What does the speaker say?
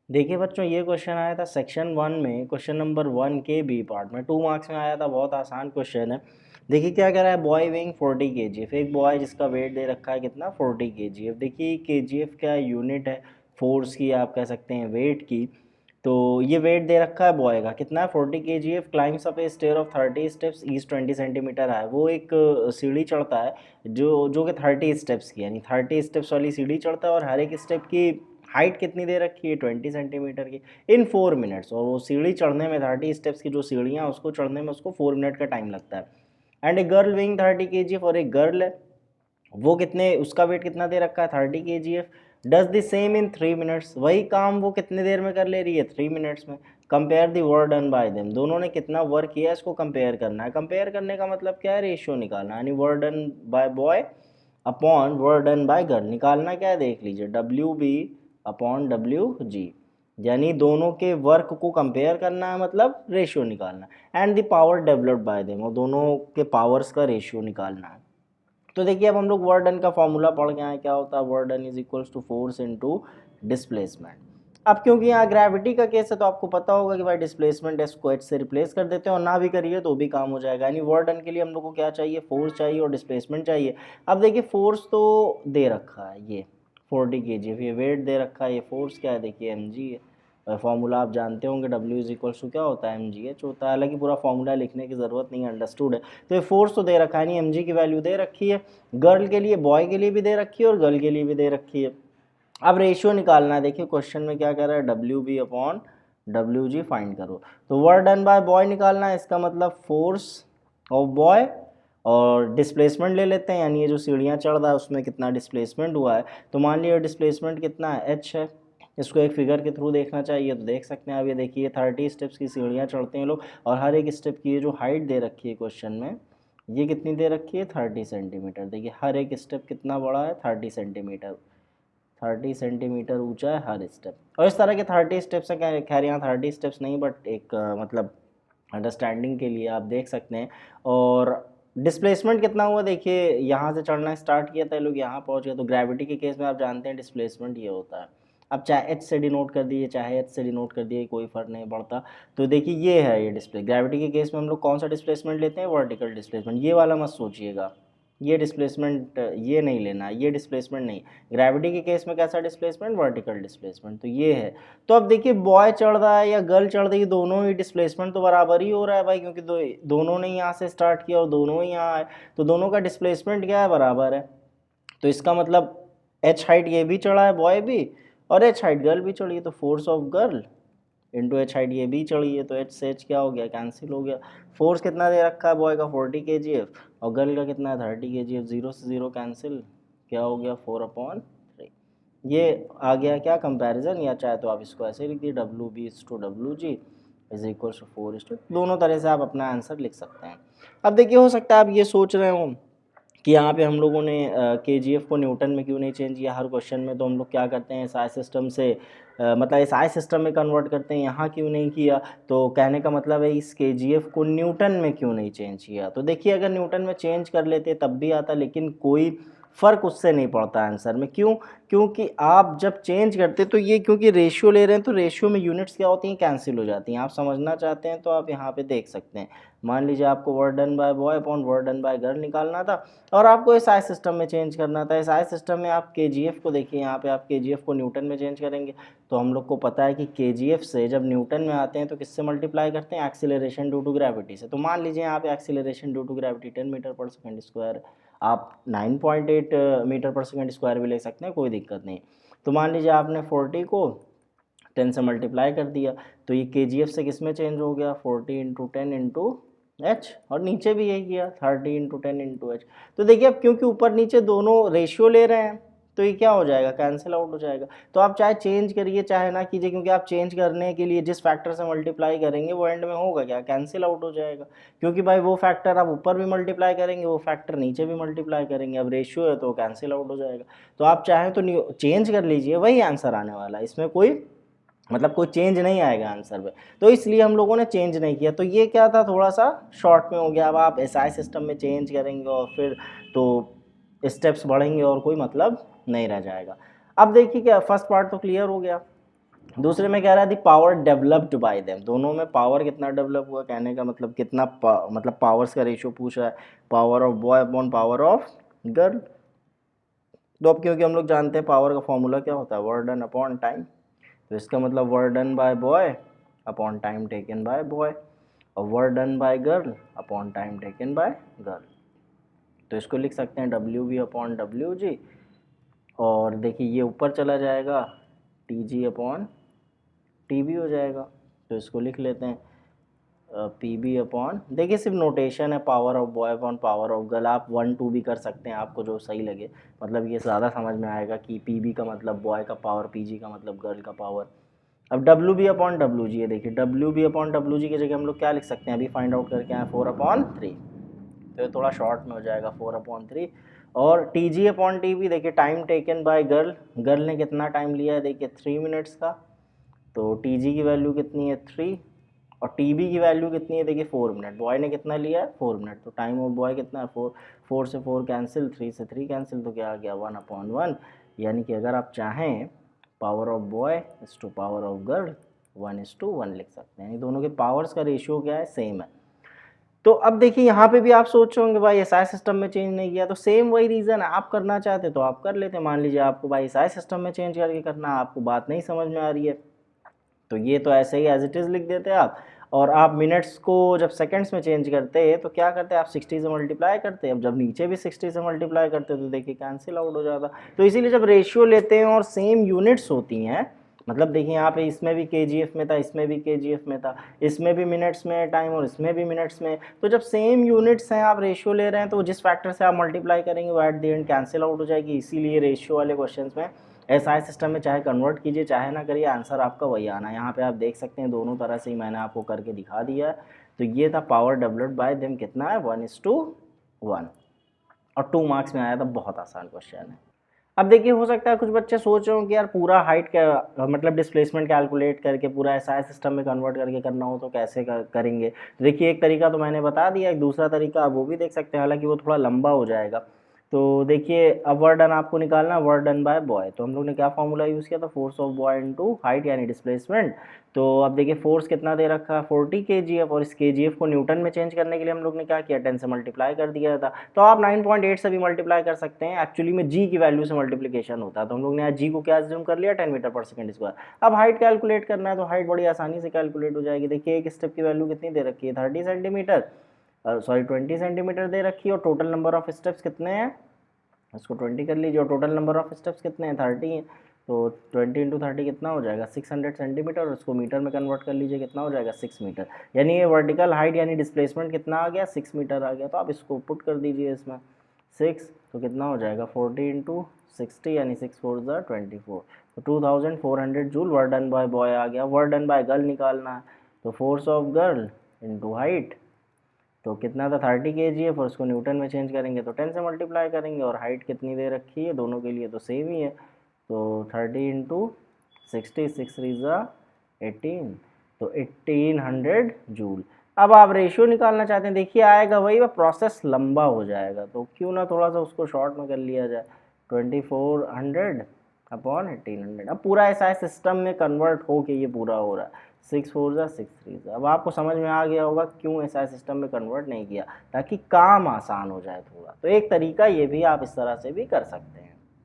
देखिए बच्चों, ये क्वेश्चन आया था सेक्शन 1 में, क्वेश्चन नंबर 1 के बी पार्ट में, 2 मार्क्स में आया था। बहुत आसान क्वेश्चन है। देखिए क्या कह रहा है, बॉय वेइंग 40 kg। एक बॉय जिसका वेट दे रखा है कितना, 40 kg। देखिए kgf क्या यूनिट है फोर्स की, आप कह सकते हैं वेट की। तो ये वेट दे रखा है बॉय का कितना है, 40 kgf। Climbs up a stair of 30 steps, is 20 centimetre है। वो एक सीढ़ी चढ़ता है जो कि 30 स्टेप्स की, यानी 30 स्टेप्स वाली सीढ़ी चढ़ता है, और हर एक स्टेप की हाइट कितनी दे रखी है, 20 सेंटीमीटर की, इन 4 मिनट्स। और वो सीढ़ी चढ़ने में 30 स्टेप्स की जो सीढ़ियाँ उसको चढ़ने में उसको 4 मिनट का टाइम लगता है। And a girl weighing 30 kg, और एक गर्ल है वो कितने, उसका वेट कितना दे रखा है, 30 kgf। Does the same in 3 minutes, वही काम वो कितने देर में कर ले रही है, 3 मिनट्स में। Compare the work done bye them, दोनों ने कितना वर्क किया इसको कंपेयर करना है। कंपेयर करने का मतलब क्या है, रेशियो निकालना, यानी work done by boy upon work done by girl. निकालना क्या है, देख लीजिए, W B upon W G, यानी दोनों के वर्क को कंपेयर करना है, मतलब रेशियो निकालना। And the power developed by them, और दोनों के पावर्स का रेशियो निकालना है। तो देखिए अब हम लोग वर्क डन का फॉर्मूला पढ़ के आए, क्या होता है, work done is equals to force into displacement. अब क्योंकि यहाँ ग्रेविटी का केस है तो आपको पता होगा कि भाई डिस्प्लेसमेंट एस को एच से रिप्लेस कर देते हैं, और ना भी करिए तो भी काम हो जाएगा। यानी वर्क डन के लिए हम लोग को क्या चाहिए, फोर्स चाहिए और डिस्प्लेसमेंट चाहिए। अब देखिए फोर्स तो दे रखा है ये 40 kg, ये वेट दे रखा है, ये फोर्स क्या है, देखिए mg है। फॉर्मूला आप जानते होंगे, W इज इक्वल्स टू क्या होता है, mgh होता है। हालांकि पूरा फॉर्मूला लिखने की ज़रूरत नहीं है, अंडरस्टूड है। तो ये फोर्स तो दे रखा है, नहीं mg की वैल्यू दे रखी है, गर्ल के लिए, बॉय के लिए भी दे रखी है और गर्ल के लिए भी दे रखी है। अब रेशियो निकालना है। देखिए क्वेश्चन में क्या कह रहा है, W B upon W G find करो। तो वर्क डन बाय बॉय निकालना है, इसका मतलब फोर्स ऑफ बॉय, और डिस्प्लेसमेंट ले लेते हैं, यानी ये जो सीढ़ियाँ चढ़ रहा है उसमें कितना डिस्प्लेसमेंट हुआ है। तो मान लिया डिस्प्लेसमेंट कितना है, एच है। इसको एक फिगर के थ्रू देखना चाहिए तो देख सकते हैं। अब ये देखिए 30 स्टेप्स की सीढ़ियाँ चढ़ते हैं लोग, और हर एक स्टेप की ये जो हाइट दे रखी है क्वेश्चन में, ये कितनी दे रखी है, 30 सेंटीमीटर। देखिए हर एक स्टेप कितना बड़ा है, 30 सेंटीमीटर। 30 सेंटीमीटर ऊंचा है हर स्टेप। और इस तरह के 30 स्टेप्स हैं, खैर यहाँ 30 स्टेप्स नहीं, बट एक मतलब अंडरस्टैंडिंग के लिए आप देख सकते हैं। और डिस्प्लेसमेंट कितना हुआ, देखिए यहाँ से चढ़ना स्टार्ट किया था लोग, यहाँ पहुँच गए। तो ग्रेविटी के केस में आप जानते हैं डिस्प्लेसमेंट ये होता है। अब चाहे एच से डिनोट कर दिए चाहे एच से डिनोट कर दिए, कोई फर्क नहीं पड़ता। तो देखिए ये है ये डिस्प्ले, ग्रेविटी के केस में हम लोग कौन सा डिस्प्लेसमेंट लेते हैं, वर्टिकल डिस्प्लेसमेंट। ये वाला मत सोचिएगा, ये डिस्प्लेसमेंट ये नहीं लेना, ये डिस्प्लेसमेंट नहीं। ग्रेविटी के केस में कैसा डिस्प्लेसमेंट, वर्टिकल डिस्प्लेसमेंट। तो ये है। तो अब देखिए बॉय चढ़ रहा है या गर्ल चढ़ रही है, दोनों ही डिस्प्लेसमेंट तो बराबर ही हो रहा है भाई, क्योंकि दोनों ने यहाँ से स्टार्ट किया और दोनों ही यहाँ आए, तो दोनों का डिस्प्लेसमेंट क्या है, बराबर है। तो इसका मतलब एच हाइट ये भी चढ़ा है बॉय भी, और एच हाइट गर्ल भी चढ़ी है, तो force of girl into H height ये भी चढ़ी है, तो एच से एच क्या हो गया, कैंसिल हो गया। फोर्स कितना दे रखा है बॉय का, 40 kgf, और गर्ल का कितना है, 30 kgf। जीरो से जीरो कैंसिल, क्या हो गया, 4/3। ये आ गया क्या, कंपैरिजन। या चाहे तो आप इसको ऐसे लिख दिए, W B is to W G is equal to 4:, दोनों तरह से आप अपना आंसर लिख सकते हैं। अब देखिए हो सकता है आप ये सोच रहे हो कि यहाँ पे हम लोगों ने KGF को न्यूटन में क्यों नहीं चेंज किया हर क्वेश्चन में। तो हम लोग क्या करते हैं, SI सिस्टम से मतलब SI सिस्टम में कन्वर्ट करते हैं, यहाँ क्यों नहीं किया। तो कहने का मतलब है इस KGF को न्यूटन में क्यों नहीं चेंज किया। तो देखिए अगर न्यूटन में चेंज कर लेते तब भी आता, लेकिन कोई फ़र्क उससे नहीं पड़ता आंसर में। क्यों, क्योंकि आप जब चेंज करते तो ये, क्योंकि रेशियो ले रहे हैं तो रेशियो में यूनिट्स क्या होती हैं, कैंसिल हो जाती हैं। आप समझना चाहते हैं तो आप यहाँ पे देख सकते हैं। मान लीजिए आपको work done by boy upon work done by girl निकालना था, और आपको SI सिस्टम में चेंज करना था। SI सिस्टम में आप KGF को देखिए, यहाँ पे आप KGF को न्यूटन में चेंज करेंगे। तो हम लोग को पता है कि KGF से जब न्यूटन में आते हैं तो किससे मल्टीप्लाई करते हैं, एक्सीलरेशन ड्यू टू ग्रेविटी से। तो मान लीजिए यहाँ पे acceleration due to gravity 10 metre पर सेकंड स्क्वायर, आप 9.8 मीटर पर सेकंड स्क्वायर भी ले सकते हैं, कोई दिक्कत नहीं। तो मान लीजिए आपने 40 को 10 से मल्टीप्लाई कर दिया, तो ये KGF से किस में चेंज हो गया, 40 इंटू 10 इंटू एच, और नीचे भी यही किया 30 इंटू 10 इंटू एच। तो देखिए अब क्योंकि ऊपर नीचे दोनों रेशियो ले रहे हैं तो ये क्या हो जाएगा, कैंसिल आउट हो जाएगा। तो आप चाहे चेंज करिए चाहे ना कीजिए, क्योंकि आप चेंज करने के लिए जिस फैक्टर से मल्टीप्लाई करेंगे वो एंड में होगा क्या, कैंसिल आउट हो जाएगा। क्योंकि भाई वो फैक्टर आप ऊपर भी मल्टीप्लाई करेंगे, वो फैक्टर नीचे भी मल्टीप्लाई करेंगे, अब रेशियो है तो कैंसिल आउट हो जाएगा। तो आप चाहें तो चेंज कर लीजिए, वही आंसर आने वाला है, इसमें कोई मतलब कोई चेंज नहीं आएगा आंसर में। तो इसलिए हम लोगों ने चेंज नहीं किया। तो ये क्या था, थोड़ा सा शॉर्ट में हो गया। अब आप SI सिस्टम में चेंज करेंगे और फिर तो स्टेप्स बढ़ेंगे और कोई मतलब नहीं रह जाएगा। अब देखिए क्या फर्स्ट पार्ट तो क्लियर हो गया। दूसरे में कह रहा है the power developed by them, दोनों में पावर कितना डेवलप हुआ, कहने का मतलब कितना मतलब पावर्स का रेशियो पूछ रहा है, power of boy upon power of girl. तो अब क्योंकि हम लोग जानते हैं पावर का फॉर्मूला क्या होता है, वर्क डन अपॉन टाइम, तो इसका मतलब work done by boy upon time taken by boy, और work done by girl upon time taken by girl. तो इसको लिख सकते हैं W V upon W G, और देखिए ये ऊपर चला जाएगा T G upon T B हो जाएगा। तो इसको लिख लेते हैं पी बी अपॉन, देखिए सिर्फ नोटेशन है, power of boy upon power of girl, आप 1 2 भी कर सकते हैं, आपको जो सही लगे, मतलब ये ज़्यादा समझ में आएगा कि पी बी का मतलब बॉय का पावर, पी जी का मतलब गर्ल का पावर। अब W B upon W G है, देखिए W B upon W G की जगह हम लोग क्या लिख सकते हैं, अभी फाइंड आउट करके आए 4/3, तो ये थोड़ा शॉर्ट में हो जाएगा 4/3। और T G upon T B, देखिए time taken by girl, girl ने कितना टाइम लिया है, देखिए 3 मिनट्स का, तो टी जी की वैल्यू कितनी है 3, और टी बी की वैल्यू कितनी है, देखिए 4 मिनट, बॉय ने कितना लिया है 4 मिनट, तो टाइम ऑफ बॉय कितना है 4, 4 से 4 कैंसिल, 3 से 3 कैंसिल, तो क्या आ गया 1/1। यानी कि अगर आप चाहें power of boy is to power of girl 1:1 लिख सकते हैं, यानी दोनों के पावर्स का रेशियो क्या है, सेम है। तो अब देखिए यहाँ पे भी आप सोच रहे होंगे भाई एसआई सिस्टम में चेंज नहीं किया, तो सेम वही रीज़न है, आप करना चाहते तो आप कर लेते, मान लीजिए आपको भाई एसआई सिस्टम में चेंज करके करना, आपको बात नहीं समझ में आ रही है, तो ये तो ऐसे ही एज इट इज़ लिख देते आप, और आप मिनट्स को जब सेकंड्स में चेंज करते हैं तो क्या करते हैं, आप 60 से मल्टीप्लाई करते हैं, अब जब नीचे भी 60 से मल्टीप्लाई करते हैं तो देखिए कैंसिल आउट हो जाता। तो इसीलिए जब रेशियो लेते हैं और सेम यूनिट्स होती हैं, मतलब देखिए यहाँ पे इसमें भी केजीएफ में था, इसमें भी केजीएफ में था, इसमें भी मिनट्स में है टाइम और इसमें भी मिनट्स में, तो जब सेम यूनिट्स हैं आप रेशियो ले रहे हैं तो जिस फैक्टर से आप मल्टीप्लाई करेंगे वो at the end cancel out हो जाएगी। इसीलिए रेशियो वाले क्वेश्चंस में एसआई सिस्टम में चाहे कन्वर्ट कीजिए चाहे ना करिए, आंसर आपका वही आना है। यहाँ पे आप देख सकते हैं दोनों तरह से ही मैंने आपको करके दिखा दिया है। तो ये था पावर डेवलप्ड बाय देम, कितना है 1:1, और 2 मार्क्स में आया था, बहुत आसान क्वेश्चन है। अब देखिए हो सकता है कुछ बच्चे सोच रहे हो कि यार पूरा हाइट का मतलब डिस्प्लेसमेंट कैलकुलेट करके पूरा एसआई सिस्टम में कन्वर्ट करके करना हो तो कैसे करेंगे। तो देखिए एक तरीका तो मैंने बता दिया, एक दूसरा तरीका आप वो भी देख सकते हैं, हालांकि वो थोड़ा लंबा हो जाएगा। तो देखिए अब वर्क डन आपको निकालना है, वर्क डन बाय बॉय, तो हम लोग ने क्या फॉर्मूला यूज़ किया था, force of boy into height यानी डिस्प्लेसमेंट। तो अब देखिए फोर्स कितना दे रखा है 40 kgf, और इस kgf को न्यूटन में चेंज करने के लिए हम लोग ने क्या किया 10 से मल्टीप्लाई कर दिया था। तो आप 9.8 से भी मल्टीप्लाई कर सकते हैं, एक्चुअली में g की वैल्यू से मल्टीप्लिकेशन होता है, तो हम लोग ने आज g को क्या एज्यूम कर लिया 10 मीटर पर सेकंड स्क्वायर। अब हाइट कैलकुलेट करना है तो हाइट बड़ी आसानी से कैलकुलेट हो जाएगी। देखिए एक स्टेप की वैल्यू कितनी दे रखी है 30 सेंटीमीटर, सॉरी 20 सेंटीमीटर दे रखी है, और टोटल नंबर ऑफ स्टेप्स कितने हैं, इसको 20 कर लीजिए, और टोटल नंबर ऑफ स्टेप्स कितने हैं 30 हैं, तो 20 इंटू 30 कितना हो जाएगा 600 सेंटीमीटर, और उसको मीटर में कन्वर्ट कर लीजिए कितना हो जाएगा 6 मीटर, यानी ये वर्टिकल हाइट यानी डिस्प्लेसमेंट कितना आ गया 6 मीटर आ गया। तो आप इसको पुट कर दीजिए इसमें 6, तो कितना हो जाएगा 40 इंटू 60 यानी 6 4 24, तो 2400 joule work done by boy आ गया। वर्क डन बाय गर्ल निकालना है, तो force of girl into height, तो कितना था 30 kgf, और उसको न्यूटन में चेंज करेंगे तो 10 से मल्टीप्लाई करेंगे, और हाइट कितनी दे रखी है दोनों के लिए तो सेम ही है, तो 30 इंटू 60 6 3 18, तो 1800 जूल। अब आप रेशियो निकालना चाहते हैं, देखिए आएगा वही, वह प्रोसेस लंबा हो जाएगा, तो क्यों ना थोड़ा सा उसको शॉर्ट में कर लिया जाए 2400 अपॉन 1800। अब पूरा ऐसा सिस्टम में कन्वर्ट हो के ये पूरा हो रहा है 6 4 6 3। अब आपको समझ में आ गया होगा क्यों ऐसा सिस्टम में कन्वर्ट नहीं किया, ताकि काम आसान हो जाए थोड़ा। तो एक तरीका ये भी आप इस तरह से भी कर सकते हैं।